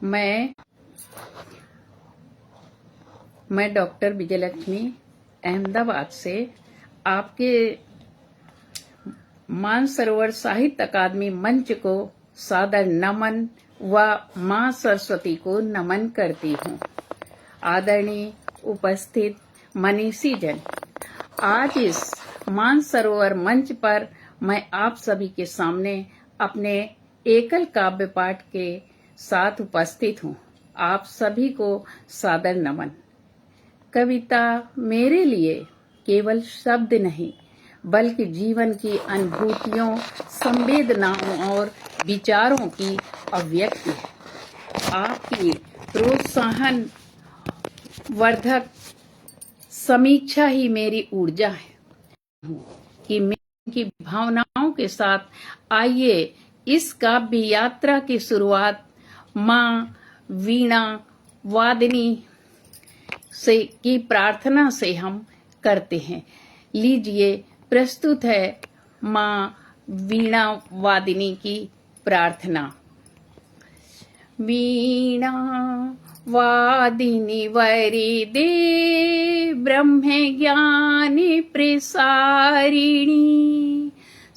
मैं डॉक्टर विजयलक्ष्मी अहमदाबाद से आपके मानसरोवर साहित्य अकादमी मंच को सादर नमन व मां सरस्वती को नमन करती हूँ। आदरणीय उपस्थित मनीषी जन, आज इस मानसरोवर मंच पर मैं आप सभी के सामने अपने एकल काव्य पाठ के साथ उपस्थित हूँ। आप सभी को सादर नमन। कविता मेरे लिए केवल शब्द नहीं, बल्कि जीवन की अनुभूतियों, संवेदनाओं और विचारों की अभिव्यक्ति है। आपकी प्रोत्साहन वर्धक समीक्षा ही मेरी ऊर्जा है कि मैं की भावनाओं के साथ आइए इस काव्य यात्रा की शुरुआत मां वीणा वादिनी से की प्रार्थना से हम करते हैं। लीजिए, प्रस्तुत है मां वीणा वादिनी की प्रार्थना। वीणा वादिनी वरिदे ब्रह्म ज्ञानी प्रसारिणी,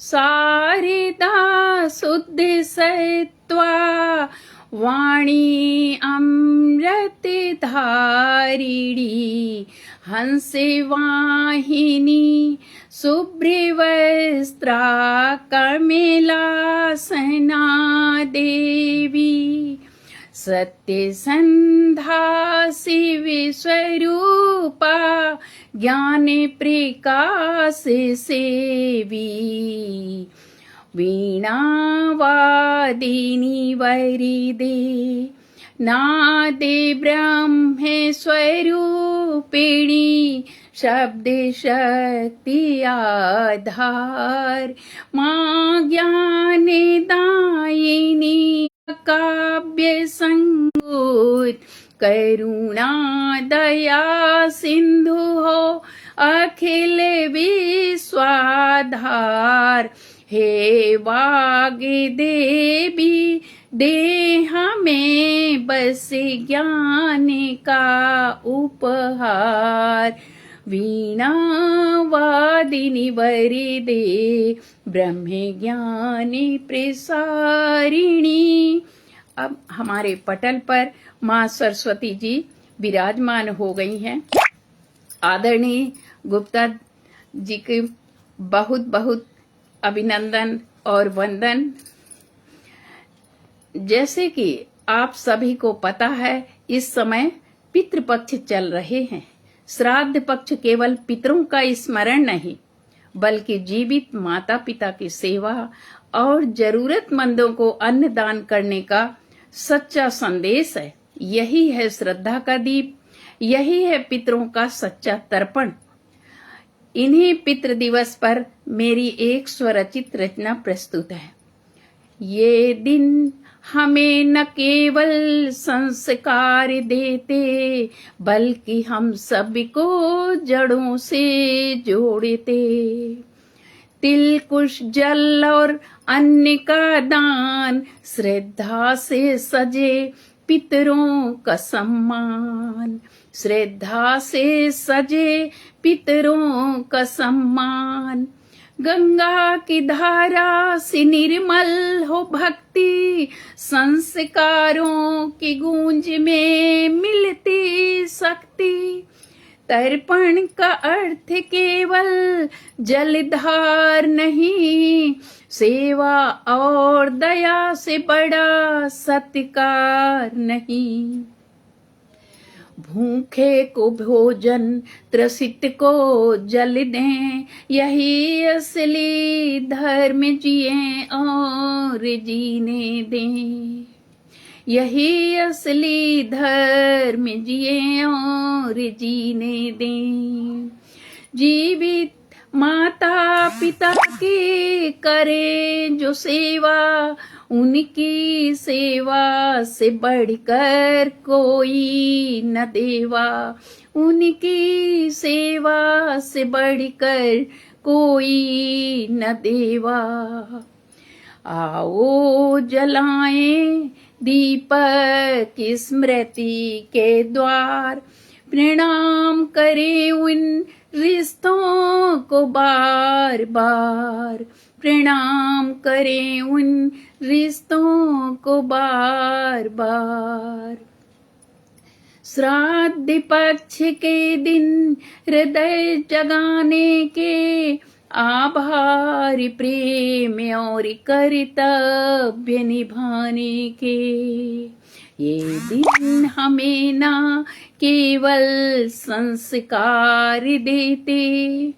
शारदा शुद्ध सत्वा वाणी अमृत धारिणी, हंस वाहिनी शुभ्रवस्त्रा कमलासना देवी, सत्यसंधा शिव स्वरूपा ज्ञान प्रकाश सेवी, वीणा वादिनी वरिदे नादे ब्रह्म स्वरूपिणी, शब्द शक्ति आधार, मां ज्ञान दायिनी, काव्य संगीत करुणा दया सिंधु हो, अखिल विश्वाधार, हे वाग देवी दे हमें बस ज्ञान का उपहार, वीणा वादिनी वरिदे ब्रह्म ज्ञानी प्रसारिणी। अब हमारे पटल पर मां सरस्वती जी विराजमान हो गई हैं। आदरणीय गुप्ता जी के बहुत बहुत अभिनंदन और वंदन। जैसे कि आप सभी को पता है, इस समय पितृपक्ष चल रहे हैं। श्राद्ध पक्ष केवल पितरों का स्मरण नहीं, बल्कि जीवित माता पिता की सेवा और जरूरतमंदों को अन्न दान करने का सच्चा संदेश है। यही है श्रद्धा का दीप, यही है पितरों का सच्चा तर्पण। इन्हीं पितृ दिवस पर मेरी एक स्वरचित रचना प्रस्तुत है। ये दिन हमें न केवल संस्कार देते, बल्कि हम सबको जड़ों से जोड़ते। तिल कुश जल और अन्न का दान, श्रद्धा से सजे पितरों का सम्मान, श्रद्धा से सजे पितरों का सम्मान। गंगा की धारा से निर्मल हो भक्ति, संस्कारों की गूंज में मिलती शक्ति। तर्पण का अर्थ केवल जलधार नहीं, सेवा और दया से बड़ा सत्कार नहीं। भूखे को भोजन, त्रसित को जल दें, यही असली धर्म जिए और जीने दें। यही असली धर्म जिए और जीने दें। जीवित माता पिता की करें जो सेवा, उनकी सेवा से बढ़कर कोई न देवा, उनकी सेवा से बढ़कर कोई न देवा। आओ जलाएं दीपक स्मृति के द्वार, प्रणाम करें उन रिश्तों को बार बार, प्रणाम करें उन रिश्तों को बार बार। श्राद्ध पक्ष के दिन हृदय जगाने के, आभार प्रेम और कर्तव्य निभाने के। ये दिन हमें ना केवल संस्कार देते,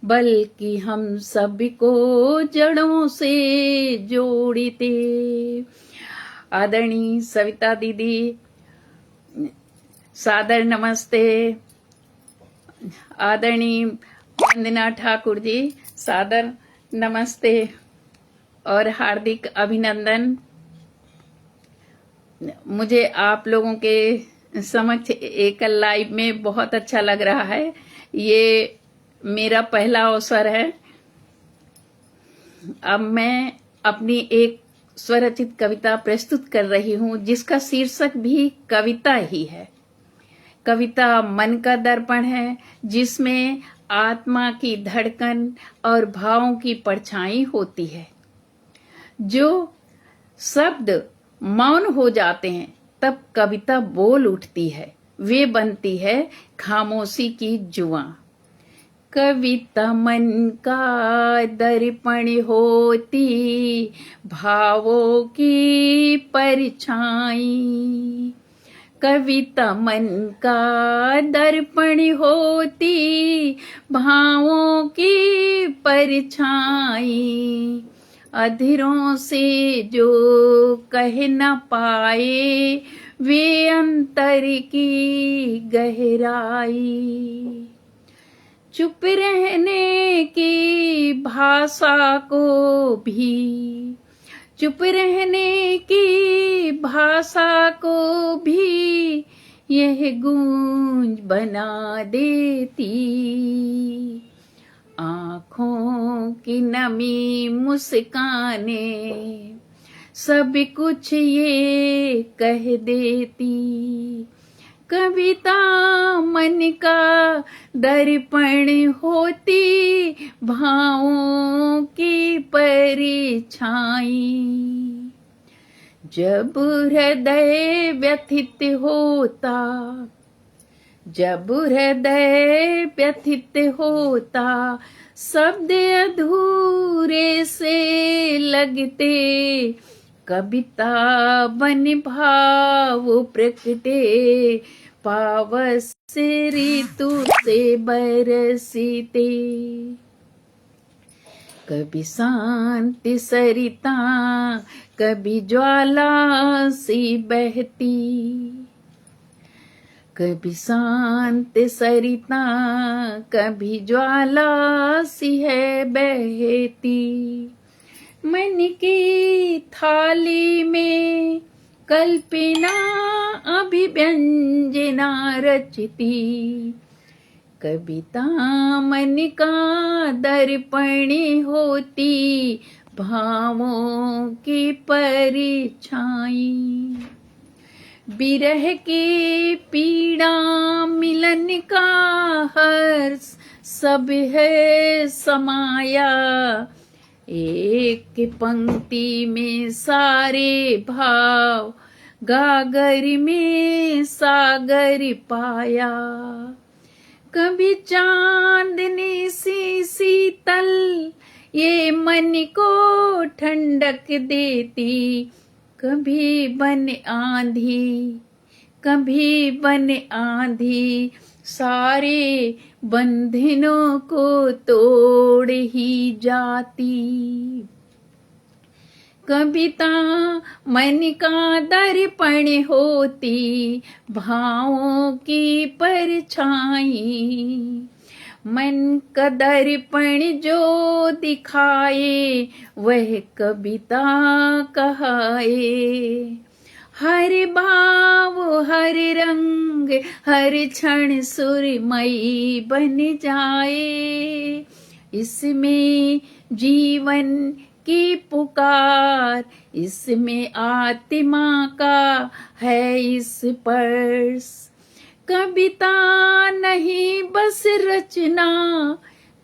बल्कि हम सबको जड़ों से जोड़ते। आदरणीय सविता दीदी, सादर नमस्ते। आदरणीय वंदना ठाकुर जी, सादर नमस्ते और हार्दिक अभिनंदन। मुझे आप लोगों के समक्ष एक लाइव में बहुत अच्छा लग रहा है। ये मेरा पहला अवसर है। अब मैं अपनी एक स्वरचित कविता प्रस्तुत कर रही हूँ, जिसका शीर्षक भी कविता ही है। कविता मन का दर्पण है, जिसमें आत्मा की धड़कन और भावों की परछाई होती है। जो शब्द मौन हो जाते हैं, तब कविता बोल उठती है। वे बनती है खामोशी की जुआं। कविता मन का दर्पण होती, भावों की परछाई। कविता मन का दर्पण होती, भावों की परछाई। अधरों से जो कह न पाए, वे अंतर की गहराई। चुप रहने की भाषा को भी, चुप रहने की भाषा को भी यह गूंज बना देती। आँखों की नमी मुस्काने सब कुछ ये कह देती। कविता मन का दर्पण होती, भावों की परछाई। जब हृदय व्यथित होता, जब हृदय व्यथित होता, शब्द अधूरे से लगते। कविता बन भाव प्रकटे, पावस से ऋतु से बरसते। कभी शांति सरिता, कभी ज्वाला सी बहती। कभी शांत सरिता, कभी ज्वाला सी है बहती। मन की थाली में कल्पना अभिव्यंजना रचती। कविता मन का दर्पण होती, भावों की परछाई। विरह की पीड़ा, मिलन का हर्ष, सब है समाया। एक पंक्ति में सारे भाव, गागर में सागर पाया। कभी चांदनी सी शीतल, ये मन को ठंडक देती। कभी बन आंधी, कभी बन आंधी, सारे बंधनों को तोड़ ही जाती। कविता मन का दर्पण होती, भावों की परछाई। मन का दर्पण जो दिखाए, वह कविता कहाए। हर भाव, हर रंग, हर क्षण सुरमयी बन जाए। इसमें जीवन की पुकार, इसमें आत्मा का है इस पर्स। कविता नहीं बस रचना,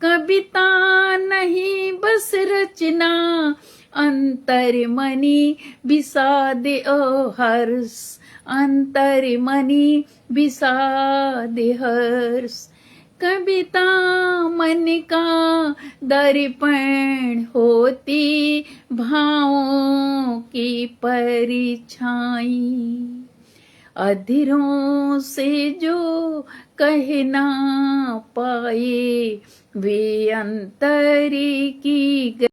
कविता नहीं बस रचना, अंतर्मनी विषाद ओ हर्ष, अंतर्मनी विषाद हर्ष। कविता मन का दर्पण होती, भावों की परछाई, अधीरों से जो कह ना पाए वे अंतरी की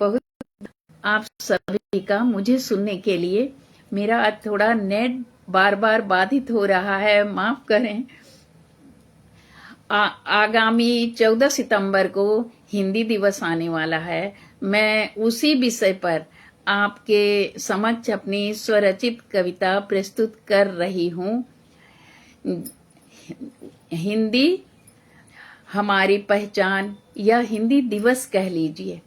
बहुत। आप सभी का मुझे सुनने के लिए, मेरा आज थोड़ा नेट बार बार बाधित हो रहा है, माफ करें। आगामी 14 सितंबर को हिंदी दिवस आने वाला है। मैं उसी विषय पर आपके समक्ष अपनी स्वरचित कविता प्रस्तुत कर रही हूँ। हिंदी हमारी पहचान, या हिंदी दिवस कह लीजिए।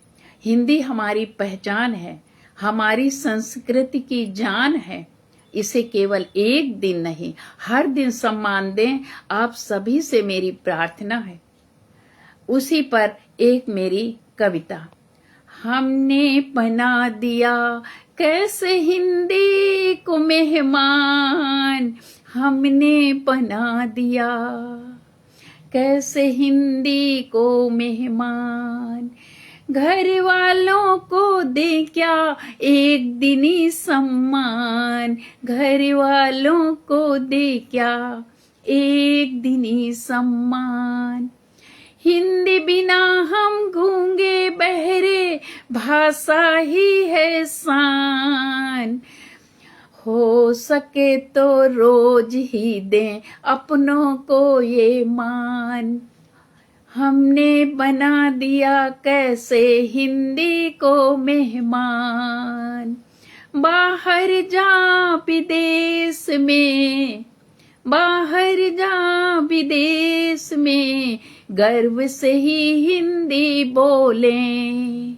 हिंदी हमारी पहचान है, हमारी संस्कृति की जान है। इसे केवल एक दिन नहीं, हर दिन सम्मान दें, आप सभी से मेरी प्रार्थना है। उसी पर एक मेरी कविता। हमने बना दिया कैसे हिंदी को मेहमान, हमने बना दिया कैसे हिंदी को मेहमान, घर वालों को दे क्या एक दिनी सम्मान, घर वालों को दे क्या एक दिनी सम्मान। हिंदी बिना हम गूंगे बहरे, भाषा ही है शान, हो सके तो रोज ही दें अपनों को ये मान। हमने बना दिया कैसे हिंदी को मेहमान, बाहर जा विदेश में, बाहर जा विदेश में, गर्व से ही हिंदी बोलें।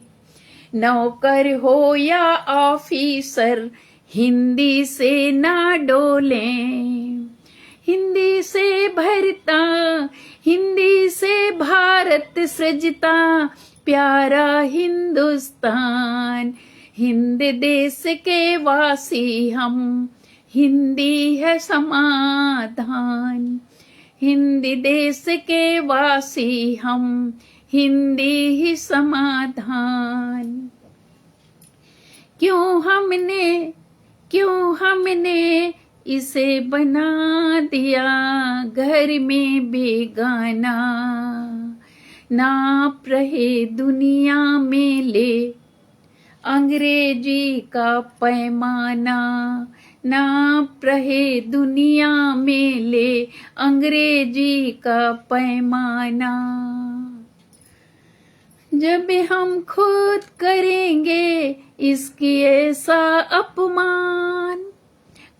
नौकर हो या ऑफिसर, हिंदी से ना डोलें। हिंदी से भरता, हिंदी से भारत सजता, प्यारा हिंदुस्तान। हिंद देश के वासी हम, हिंदी है समाधान। हिंदी देश के वासी हम, हिंदी ही समाधान। क्यों हमने इसे बना दिया घर में बेगाना, नाप रहे दुनिया में ले अंग्रेजी का पैमाना, नाप रहे दुनिया में ले अंग्रेजी का पैमाना। जब हम खुद करेंगे इसकी ऐसा अपमान,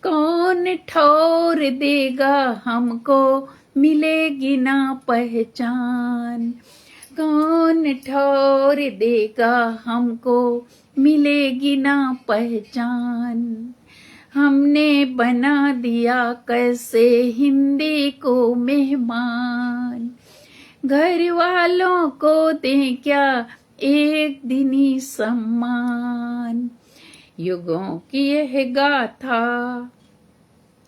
कौन ठौर देगा हमको मिलेगी ना पहचान, कौन ठौर देगा हमको मिलेगी ना पहचान। हमने बना दिया कैसे हिंदी को मेहमान, घर वालों को दें क्या एक दिनी सम्मान। युगों की यह गाथा,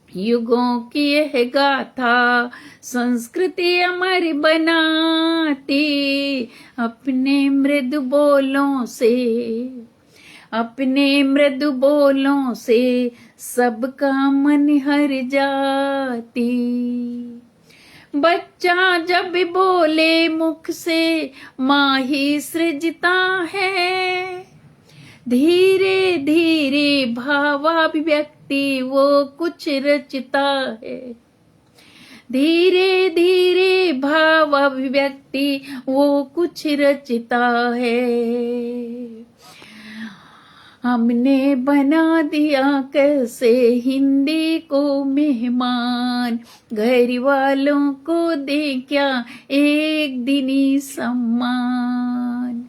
युगों की यह गाथा, संस्कृति अमर बनाती, अपने मृदु बोलों से, अपने मृदु बोलों से सबका मन हर जाती। बच्चा जब बोले मुख से माँ ही सृजता है, धीरे धीरे भावाभिव्यक्ति वो कुछ रचता है, धीरे धीरे भावाभिव्यक्ति वो कुछ रचता है। हमने बना दिया कैसे हिंदी को मेहमान, घर वालों को दे क्या एक दिनी सम्मान।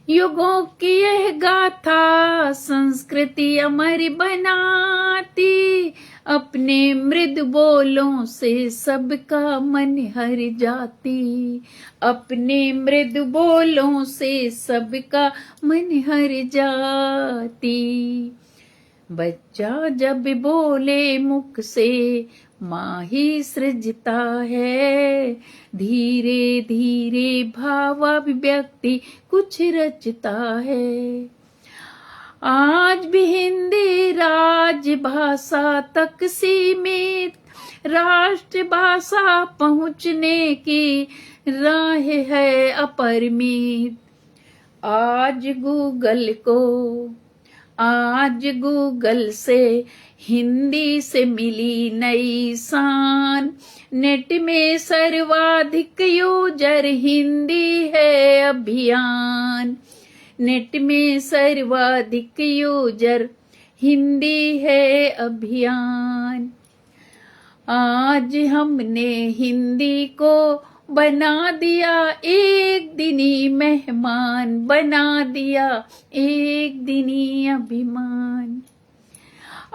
युगों की यह गाथा संस्कृति अमर बनाती, अपने मृदु बोलों से सबका मन हर जाती, अपने मृदु बोलों से सबका मन हर जाती। बच्चा जब बोले मुख से माँ ही सृजता है, धीरे धीरे भावाभिव्यक्ति कुछ रचता है। आज भी हिंदी राजभाषा तक सीमित, राष्ट्रभाषा पहुँचने की राह है अपरिमित। आज गूगल से हिंदी से मिली नई शान, नेट में सर्वाधिक यूजर हिंदी है अभियान, नेट में सर्वाधिक यूजर हिंदी है अभियान। आज हमने हिंदी को बना दिया एक दिनी मेहमान, बना दिया एक दिनी अभिमान।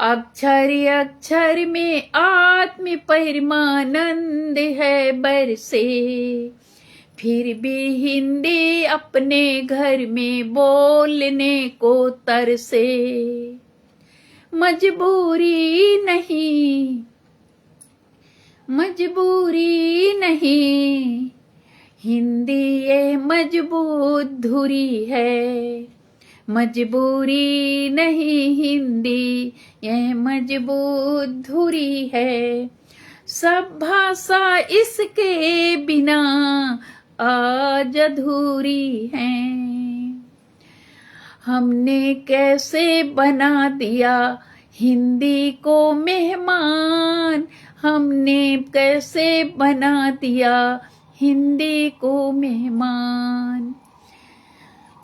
अक्षर अक्षर में आत्म परमानंद है बरसे, फिर भी हिंदी अपने घर में बोलने को तरसे। मजबूरी नहीं, हिंदी ये मजबूत धुरी है। मजबूरी नहीं, हिंदी ये मजबूत धुरी है। सब भाषा इसके बिना आज अधूरी है। हमने कैसे बना दिया हिंदी को मेहमान, हमने कैसे बना दिया हिंदी को मेहमान।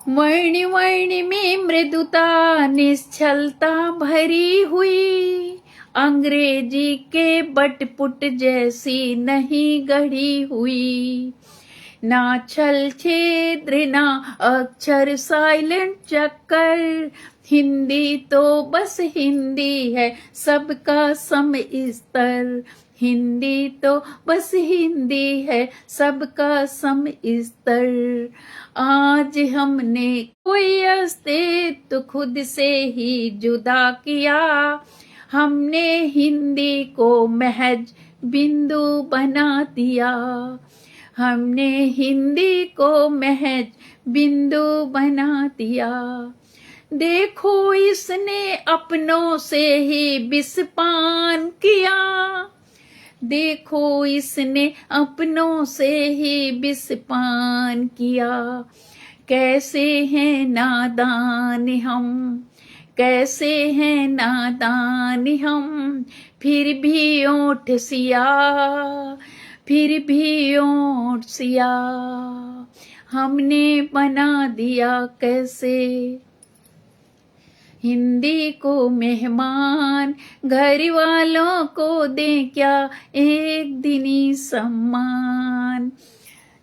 वर्ण वर्ण में मृदुता निश्चलता भरी हुई, अंग्रेजी के बटपुट जैसी नहीं गढ़ी हुई। ना छल छेद्र ना अक्षर साइलेंट चक्कर, हिंदी तो बस हिंदी है सबका सम स्तर। हिंदी तो बस हिंदी है सबका सम स्तर। आज हमने कोई अस्तित्व खुद से ही जुदा किया, हमने हिंदी को महज बिंदु बना दिया। हमने हिंदी को महज बिंदु बना दिया। देखो इसने अपनों से ही विषपान किया, देखो इसने अपनों से ही विषपान किया। कैसे हैं नादान हम, कैसे हैं नादान हम, फिर भी ओठ सिया, फिर भी ओठ सिया हमने बना दिया कैसे। हिंदी को मेहमान, घर वालों को दें क्या एक दिनी सम्मान,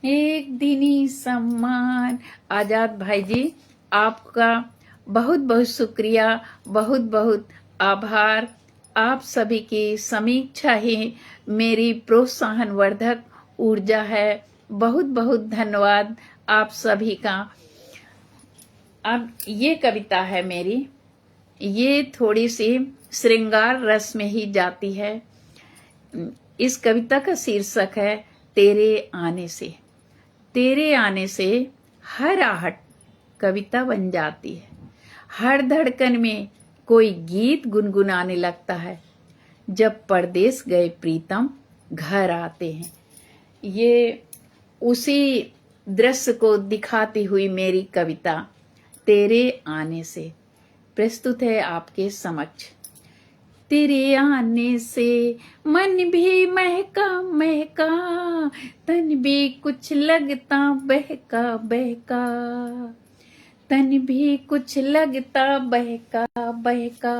एक दिनी सम्मान। आजाद भाई जी, आपका बहुत बहुत शुक्रिया, बहुत बहुत आभार। आप सभी की समीक्षा ही मेरी प्रोत्साहन वर्धक ऊर्जा है। बहुत बहुत धन्यवाद आप सभी का। अब ये कविता है मेरी, ये थोड़ी सी श्रृंगार रस में ही जाती है। इस कविता का शीर्षक है तेरे आने से। तेरे आने से हर आहट कविता बन जाती है, हर धड़कन में कोई गीत गुनगुनाने लगता है। जब परदेस गए प्रीतम घर आते हैं, ये उसी दृश्य को दिखाती हुई मेरी कविता तेरे आने से प्रस्तुत है आपके समक्ष। तेरे आने से मन भी महका महका, तन भी कुछ लगता बहका बहका, तन भी कुछ लगता बहका बहका।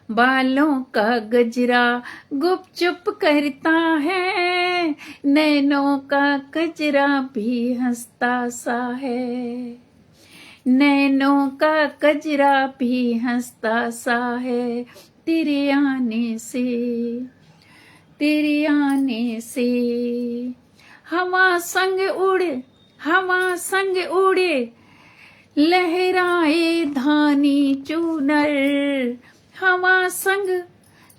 बालों का गजरा गुपचुप करता है, नैनों का गजरा भी हंसता सा है, नैनों का गजरा भी हंसता सा है, तेरे आने से, तेरे आने से। हवा संग उड़े, हवा संग उड़े, लहराए धानी चूनर, हवा संग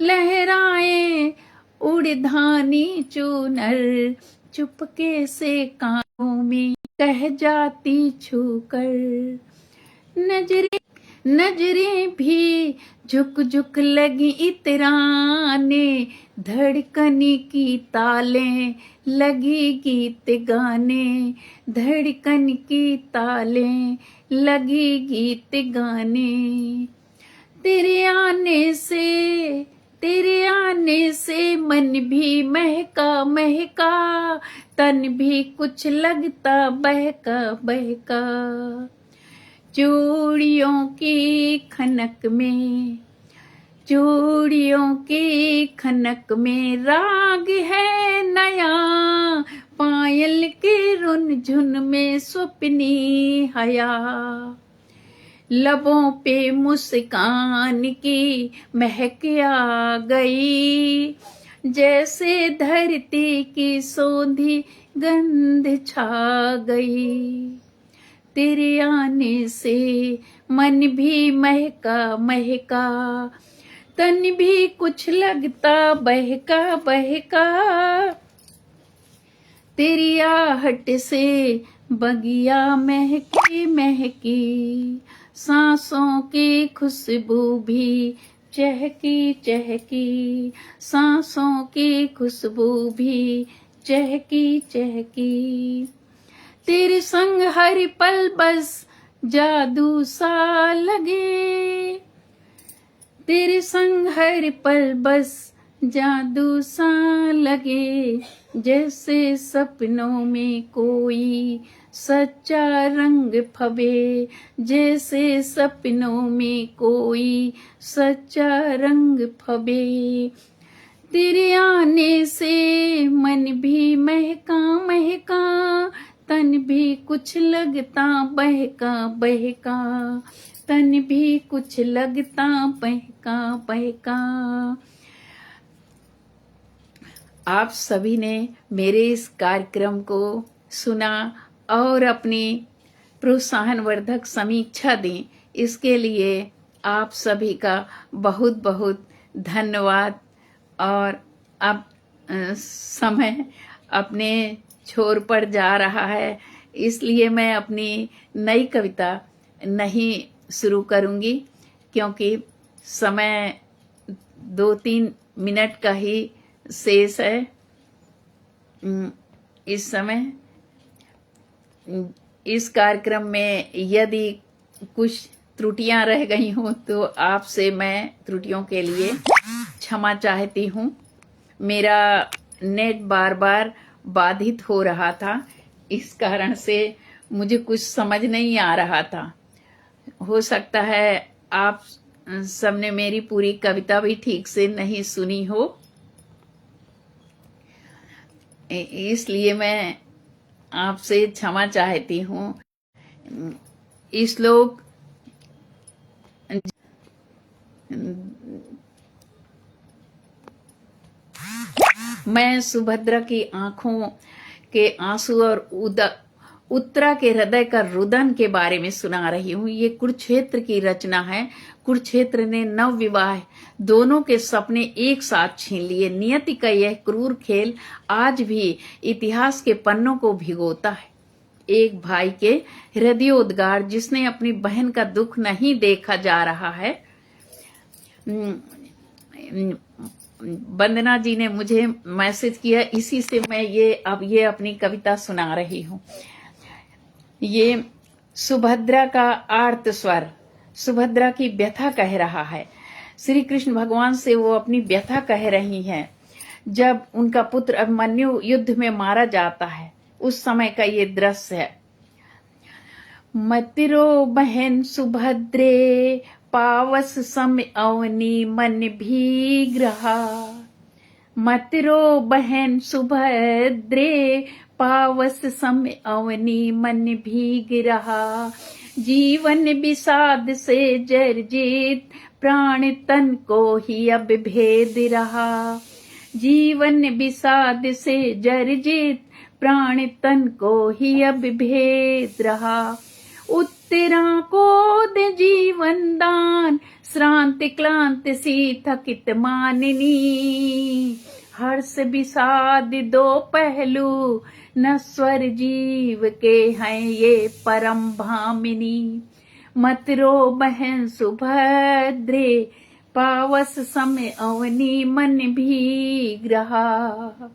लहराए उड़ धानी चूनर, चुपके से कानों में कह जाती छूकर, नजरें नजरें भी झुक झुक लगी इतराने, धड़कन की तालें लगी गीत गाने, धड़कन की तालें लगी गीत गाने, तेरे आने से, तेरे आने से मन भी महका महका, तन भी कुछ लगता बहका बहका, चूड़ियों की खनक में, चूड़ियों की खनक में राग है नया, पायल के रुन झुन में स्वप्नी हया, लबों पे मुस्कान की महक आ गई, जैसे धरती की सौंधी गंध छा गई, तेरे आने से मन भी महका महका, तन भी कुछ लगता बहका बहका, तेरी आहट से बगिया महकी महकी, सांसों की खुशबू भी चहकी चहकी, सांसों की खुशबू भी चहकी चहकी, तेरे संग हर पल बस जादू सा लगे, तेरे संग हर पल बस जादू सा लगे, जैसे सपनों में कोई सच्चा रंग फबे, जैसे सपनों में कोई सच्चा रंग फबे, तेरे आने से मन भी महका महका, तन भी कुछ लगता बहका बहका, तन भी कुछ लगता बहका बहका। आप सभी ने मेरे इस कार्यक्रम को सुना और अपनी प्रोत्साहनवर्धक समीक्षा दी, इसके लिए आप सभी का बहुत बहुत धन्यवाद। और अब समय अपने छोर पर जा रहा है, इसलिए मैं अपनी नई कविता नहीं शुरू करूंगी, क्योंकि समय 2-3 मिनट का ही शेष है इस समय। इस कार्यक्रम में यदि कुछ त्रुटियां रह गई हों तो आपसे मैं त्रुटियों के लिए क्षमा चाहती हूँ। मेरा नेट बार बार बाधित हो रहा था, इस कारण से मुझे कुछ समझ नहीं आ रहा था। हो सकता है आप सबने मेरी पूरी कविता भी ठीक से नहीं सुनी हो, इसलिए मैं आपसे क्षमा चाहती हूँ। श्लोक मैं सुभद्रा की आंखों के आंसू और उत्तरा के हृदय का रुदन के बारे में सुना रही हूँ। ये कुरुक्षेत्र की रचना है। कुरुक्षेत्र ने नव विवाह दोनों के सपने एक साथ छीन लिए। नियति का यह क्रूर खेल आज भी इतिहास के पन्नों को भिगोता है। एक भाई के हृदयोद्गार जिसने अपनी बहन का दुख नहीं देखा जा रहा है। वंदना जी ने मुझे मैसेज किया, इसी से मैं ये अपनी कविता सुना रही हूँ। ये सुभद्रा का आर्त स्वर सुभद्रा की व्यथा कह रहा है। श्री कृष्ण भगवान से वो अपनी व्यथा कह रही हैं। जब उनका पुत्र अभिमन्यु युद्ध में मारा जाता है, उस समय का ये दृश्य है। मत रो बहन सुभद्रे, पावस सम अवनी मन भीग रहा। मत रो बहन सुभद्रे, पावस सम अवनी मन भीग रहा। जीवन विषाद से जर्जित, प्राण तन को ही अब भेद रहा। जीवन विषाद से जर्जित, प्राण तन को ही अब भेद रहा। उत्तरा को दे जीवन दान, श्रांत क्लांत सी थकित माननी। हर्ष विषाद दो पहलू, नश्वर जीव के हैं ये परम भामिनी। मत रो बहन सुभद्रे, पावस समय अवनी मन भीग रहा।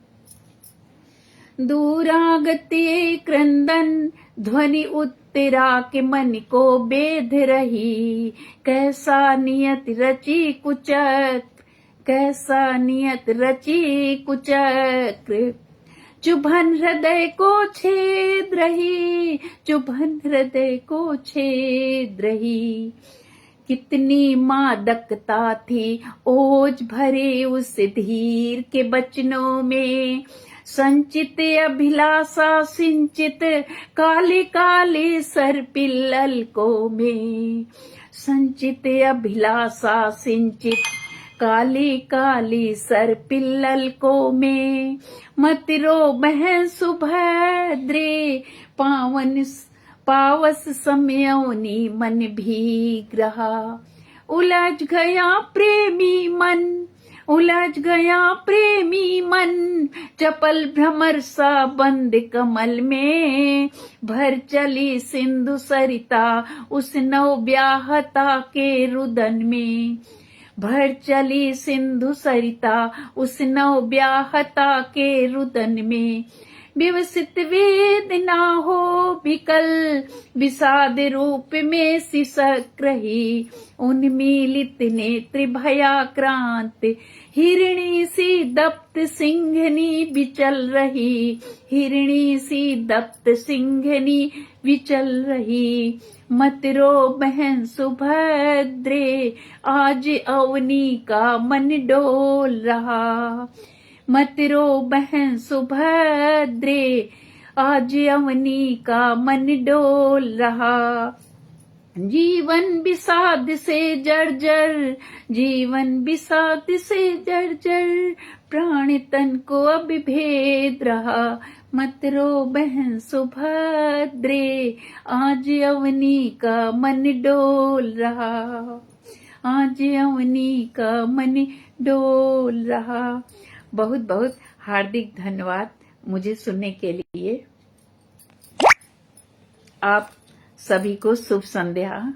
दूरागते क्रंदन ध्वनि उत्तरा के मन को बेध रही। कैसा नियत रची कुचक्र, कैसा नियत रची कुचक्र। चुभन हृदय को छेद रही, चुभन हृदय को छेद रही। कितनी मादकता थी ओज भरे उस धीर के बचनों में। संचित अभिलाषा सिंचित, काले काले सर पिल्लल में। संचित अभिलाषा सिंचित, काली काली सर पिल्लल में। मत रो बहन सुभद्रे, पावस समयौनी मन भीग रहा। उलझ गया प्रेमी मन, उलझ गया प्रेमी मन, चपल भ्रमर सा बंद कमल में। भर चली सिंधु सरिता उस नव ब्याहता के रुदन में। भर चली सिंधु सरिता उस नव ब्याहता के रुदन में। विवसित वेदना हो विकल, विषाद रूप में सिसक रही। उन्मीलित नेत्र भयाक्रांत, हिरणी सी दप्त सिंहनी विचल रही। हिरणी सी दप्त सिंहनी विचल रही। मत रो बहन सुभद्रे, आज अवनी का मन डोल रहा। मत रो बहन सुभद्रे, आज अवनी का मन डोल रहा। जीवन विषाद से जर्जर, जीवन विषाद से जर्जर, प्राण तन को अब भेद रहा। मत रो बहन सुभद्रे, आज अवनी का मन डोल रहा। आज अवनी का मन डोल रहा। बहुत बहुत हार्दिक धन्यवाद मुझे सुनने के लिए। आप सभी को शुभ संध्या।